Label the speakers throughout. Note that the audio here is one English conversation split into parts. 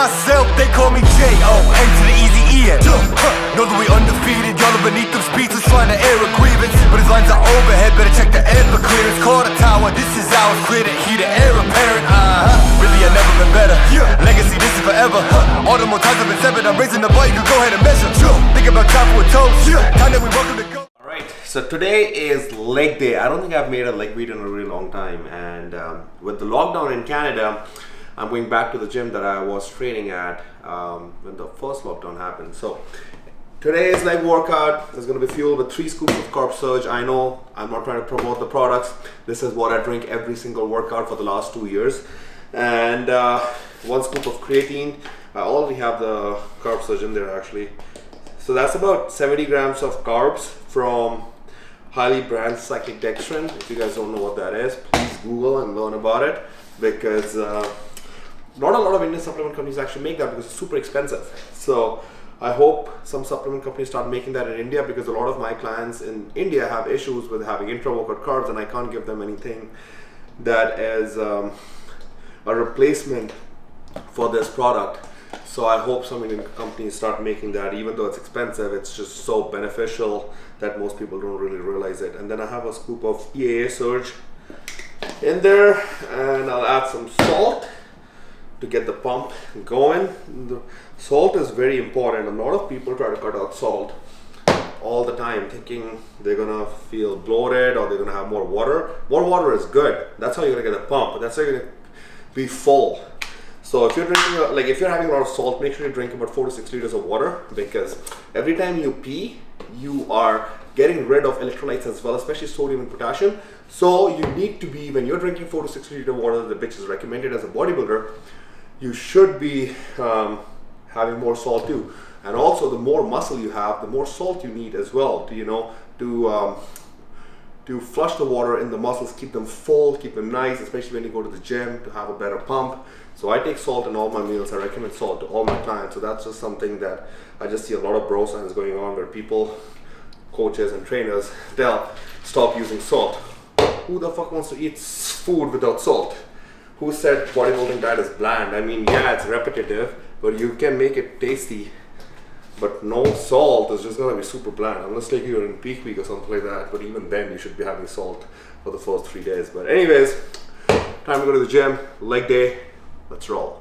Speaker 1: myself, they call me J-O-N to the easy E-N. Know that we undefeated, y'all are beneath them speeches trying to air a grievance. But his lines are overhead, better check the air for clearance. Call the tower, this is ours, clear the heat, the air apparent. Really I've never been better, legacy this is forever. All the more times I've been severed, I'm raising the bar, you can go ahead and measure. Think about time for a toast, time that we welcome to go.
Speaker 2: Alright, so today is leg day. I don't think I've made a leg video in a really long time, and with the lockdown in Canada, I'm going back to the gym that I was training at when the first lockdown happened. So today's leg workout is going to be fueled with 3 scoops of carb surge. I know I'm not trying to promote the products. This is what I drink every single workout for the last 2 years. And 1 scoop of creatine. I already have the carb surge in there actually. So that's about 70 grams of carbs from highly brand cyclic dextrin. If you guys don't know what that is, please Google and learn about it, because not a lot of Indian supplement companies actually make that because it's super expensive. So I hope some supplement companies start making that in India, because a lot of my clients in India have issues with having intra-workout carbs, and I can't give them anything that is a replacement for this product. So I hope some Indian companies start making that. Even though it's expensive, it's just so beneficial that most people don't really realize it. And then I have a scoop of EAA surge in there, and I'll add some salt to get the pump going. The salt is very important. A lot of people try to cut out salt all the time, thinking they're gonna feel bloated or they're gonna have more water. More water is good. That's how you're gonna get a pump. That's how you're gonna be full. So if you're drinking, if you're having a lot of salt, make sure you drink about 4 to 6 liters of water, because every time you pee, you are getting rid of electrolytes as well, especially sodium and potassium. So you need to be, when you're drinking 4 to 6 liters of water, the which is recommended as a bodybuilder, you should be having more salt too. And also, the more muscle you have, the more salt you need as well to flush the water in the muscles, keep them full, keep them nice, especially when you go to the gym to have a better pump. So I take salt in all my meals. I recommend salt to all my clients. So that's just something that I just see a lot of bro science going on, where people, coaches and trainers, they'll stop using salt. Who the fuck wants to eat food without salt? Who said bodybuilding diet is bland? I mean, yeah, it's repetitive, but you can make it tasty. But no salt is just gonna be super bland, unless like you're in peak week or something like that. But even then, you should be having salt for the first 3 days. But anyways, time to go to the gym. Leg day. Let's roll.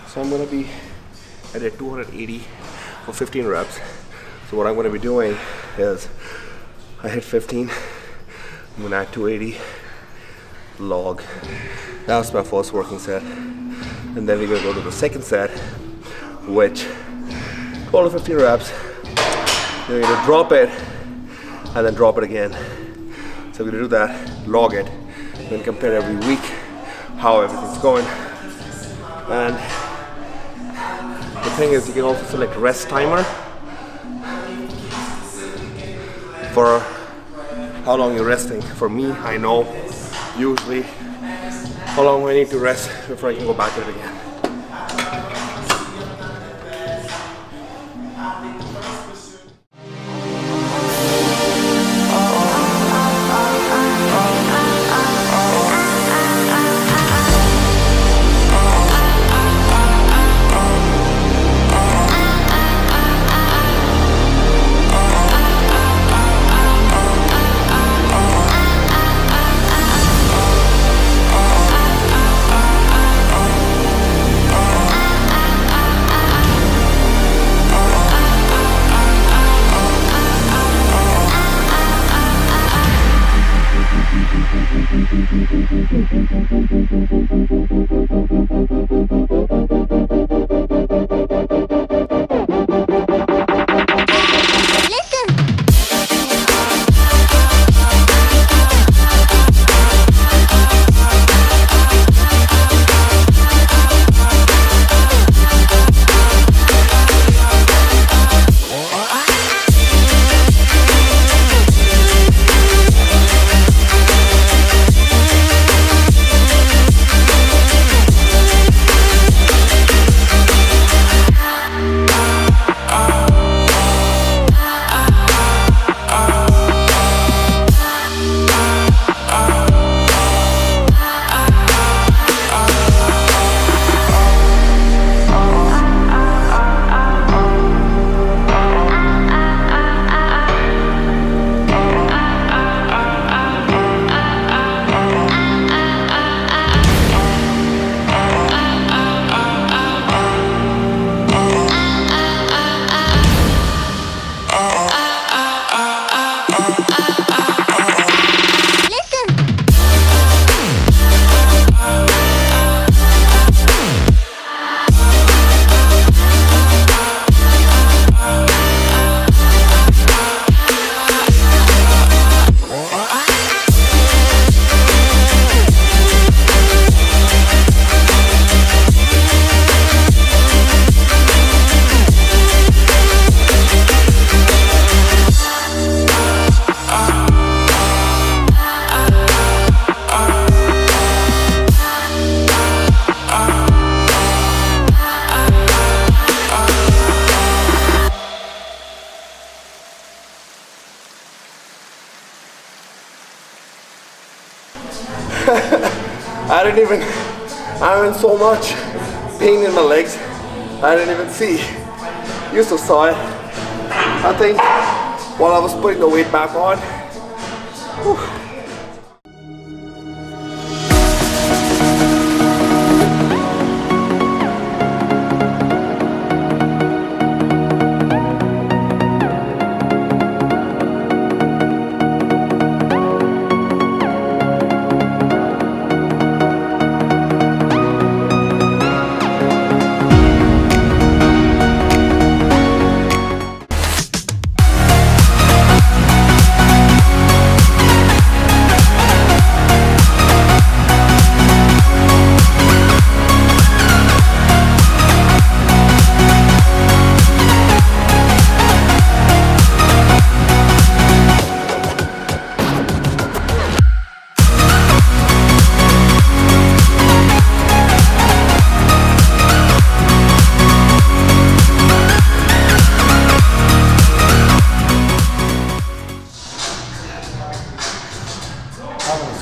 Speaker 2: So I'm going to be at a 280 for 15 reps. So what I'm going to be doing is, I hit 15, I'm going to add 280 log. That was my first working set. And then we're going to go to the second set, which 12 to 15 reps. Then we're going to drop it and then drop it again. So we're going to do that, log it, then compare every week how everything's going. And the thing is, you can also select rest timer for how long you're resting. For me, I know usually how long I need to rest before I can go back to it again.
Speaker 3: I'm in so much pain in my legs. I didn't even see. You still saw it. I think while I was putting the weight back on. Whew.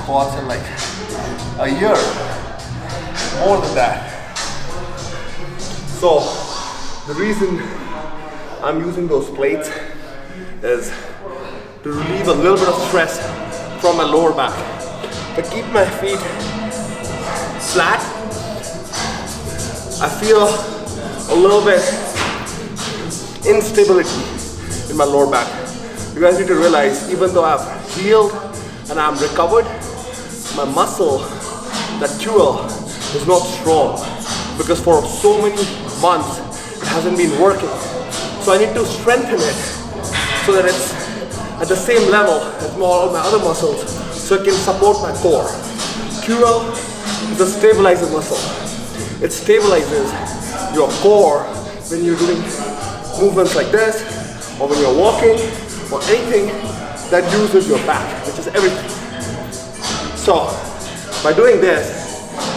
Speaker 3: Squats in like a year, more than that. So the reason I'm using those plates is to relieve a little bit of stress from my lower back. To keep my feet flat, I feel a little bit instability in my lower back. You guys need to realize, even though I've healed and I'm recovered, my muscle, that QL, is not strong because for so many months it hasn't been working. So I need to strengthen it so that it's at the same level as all my other muscles so it can support my core. QL is a stabilizer muscle. It stabilizes your core when you're doing movements like this, or when you're walking, or anything that uses your back, which is everything. So by doing this,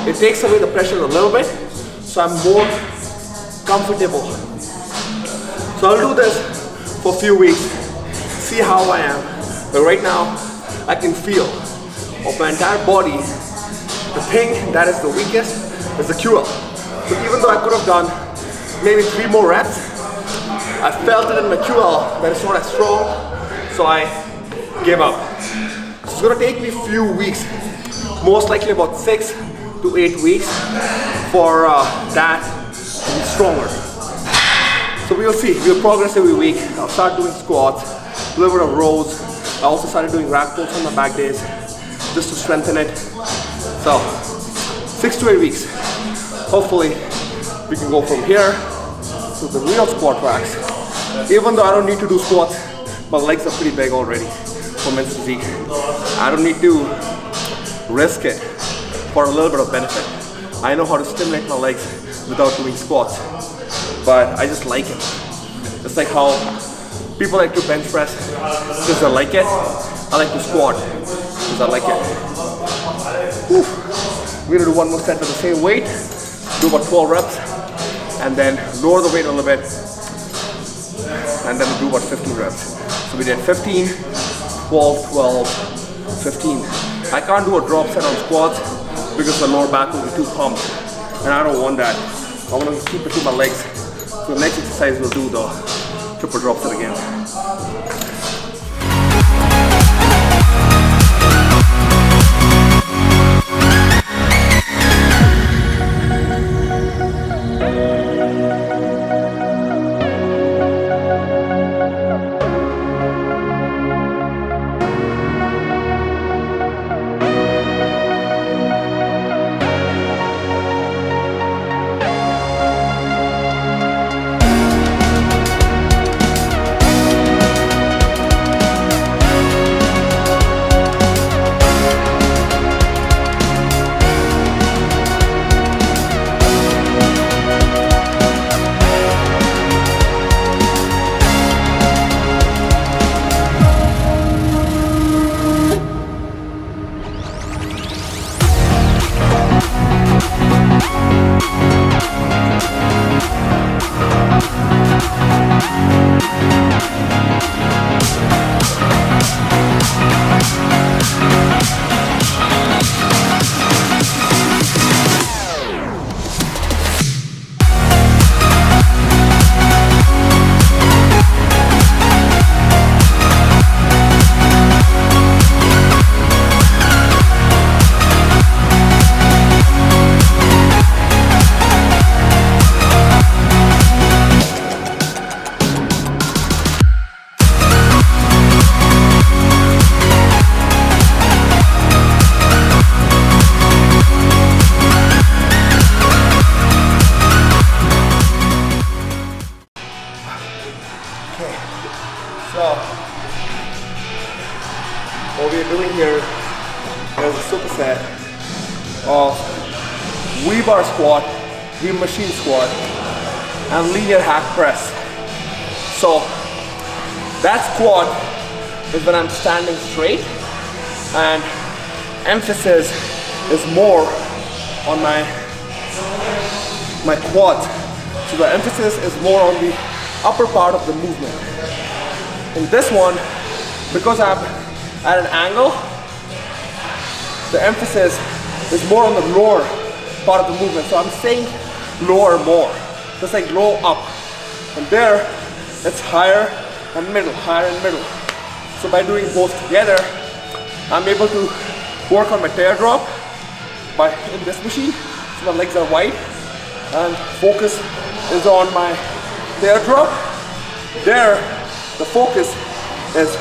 Speaker 3: it takes away the pressure a little bit, so I'm more comfortable. So I'll do this for a few weeks, see how I am. But right now, I can feel of my entire body, the thing that is the weakest is the QL. So even though I could have done maybe 3 more reps, I felt it in my QL that it's not as strong, so I gave up. So it's gonna take me a few weeks, most likely about 6 to 8 weeks for that to be stronger. So we'll see, we'll progress every week. I'll start doing squats, a little bit of rows. I also started doing rack pulls on my back days just to strengthen it. So 6 to 8 weeks. Hopefully we can go from here to the real squat racks. Even though I don't need to do squats, my legs are pretty big already for men's physique. I don't need to risk it for a little bit of benefit. I know how to stimulate my legs without doing squats, but I just like it. It's like how people like to bench press because they like it. I like to squat because I like it. Whew. We're gonna do one more set with the same weight, do about 12 reps, and then lower the weight a little bit, and then we'll do about 15 reps. So we did 15, 12, 12, 15. I can't do a drop set on squats because the lower back will be too pumped, and I don't want that. I want to keep it to my legs. So the next exercise we'll do the triple drop set again. doing here is a superset of V-bar squat, V-machine squat, and linear hack press. So that squat is when I'm standing straight, and emphasis is more on my quads. So the emphasis is more on the upper part of the movement. In this one, because I'm at an angle, the emphasis is more on the lower part of the movement. So I'm saying lower more. Just like low up. And there, it's higher and middle, higher and middle. So by doing both together, I'm able to work on my teardrop in this machine. So my legs are wide and focus is on my teardrop. There, the focus is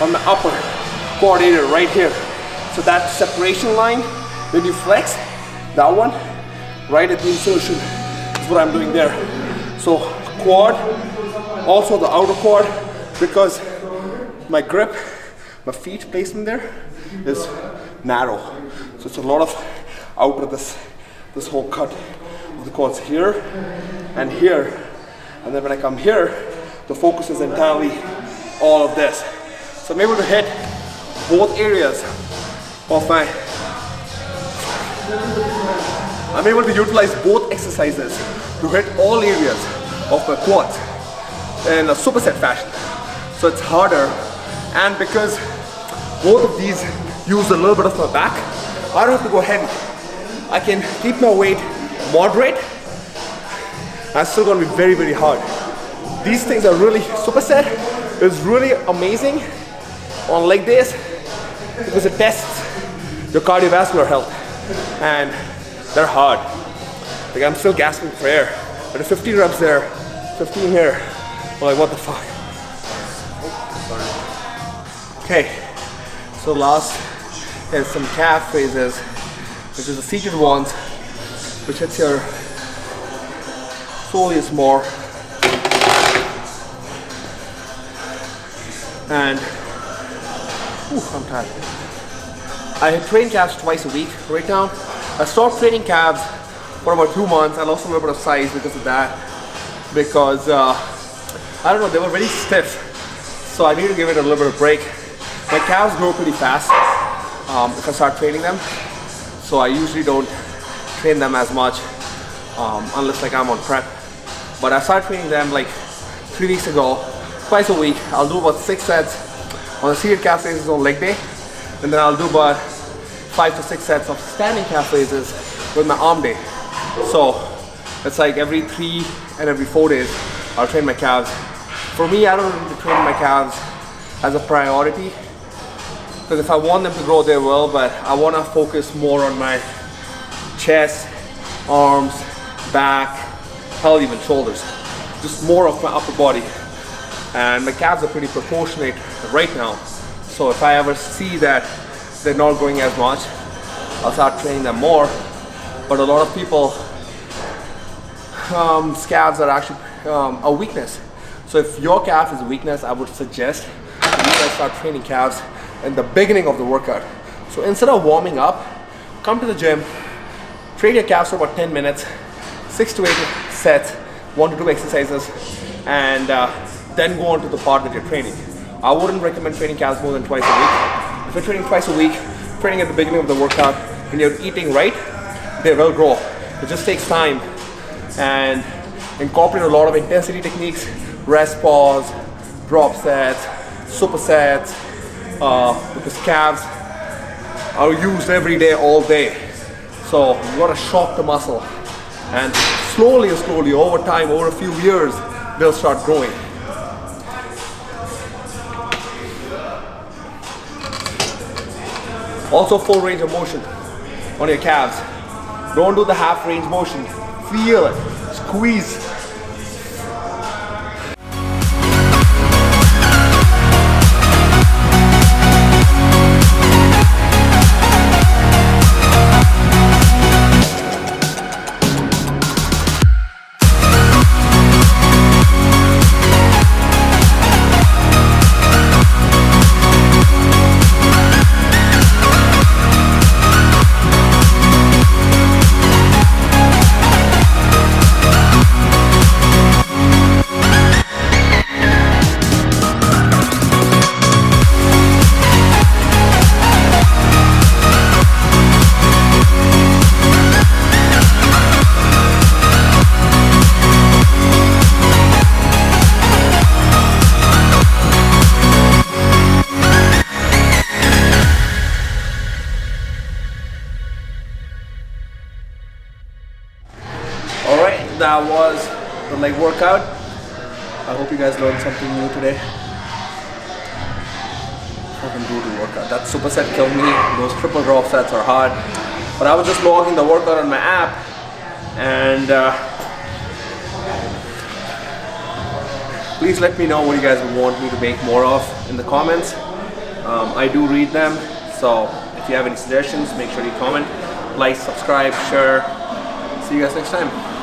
Speaker 3: on the upper quad area right here. So that separation line, when you flex, that one, right at the insertion, is what I'm doing there. So quad, also the outer quad, because my grip, my feet placement there is narrow. So it's a lot of outer this whole cut of the quads here and here. And then when I come here, the focus is entirely all of this. So I'm able to hit both areas of I'm able to utilize both exercises to hit all areas of my quads in a superset fashion. So it's harder, and because both of these use a little bit of my back, I don't have to go heavy. I can keep my weight moderate, and it's still going to be very, very hard. These things are really, superset is really amazing on leg days because it tests your cardiovascular health, and they're hard. Like I'm still gasping for air. But the 15 reps there, 15 here, I'm like what the fuck? Okay, so last is some calf raises, which is the seated ones, which hits your soleus more. And I'm tired. I train calves twice a week right now. I stopped training calves for about 2 months. I lost a little bit of size because of that. Because I don't know, they were very stiff. So I need to give it a little bit of break. My calves grow pretty fast if I start training them. So I usually don't train them as much unless like I'm on prep. But I started training them like 3 weeks ago, twice a week. I'll do about 6 sets on the seated calf raises on leg day. And then I'll do about 5 to 6 sets of standing calf raises with my arm day. So it's like every 3 and every 4 days I'll train my calves. For me, I don't need to train my calves as a priority, because if I want them to grow, they will, but I want to focus more on my chest, arms, back, hell, even shoulders. Just more of my upper body. And my calves are pretty proportionate right now. So if I ever see that they're not growing as much, I'll start training them more. But a lot of people, calves are actually a weakness. So if your calf is a weakness, I would suggest that you guys start training calves in the beginning of the workout. So instead of warming up, come to the gym, train your calves for about 10 minutes, 6 to 8 sets, 1 to 2 exercises, and then go on to the part that you're training. I wouldn't recommend training calves more than twice a week. If you're training twice a week, training at the beginning of the workout, and you're eating right, they will grow. It just takes time, and incorporate a lot of intensity techniques, rest pause, drop sets, supersets, because calves are used every day, all day. So you gotta shock the muscle, and slowly over time, over a few years, they'll start growing. Also full range of motion on your calves. Don't do the half range motion. Feel it, squeeze. that was the leg workout. I hope you guys learned something new today. Fucking brutal workout. That superset killed me. Those triple drop sets are hard. But I was just logging the workout on my app, and please let me know what you guys would want me to make more of in the comments. I do read them, so if you have any suggestions, make sure you comment, like, subscribe, share. See you guys next time.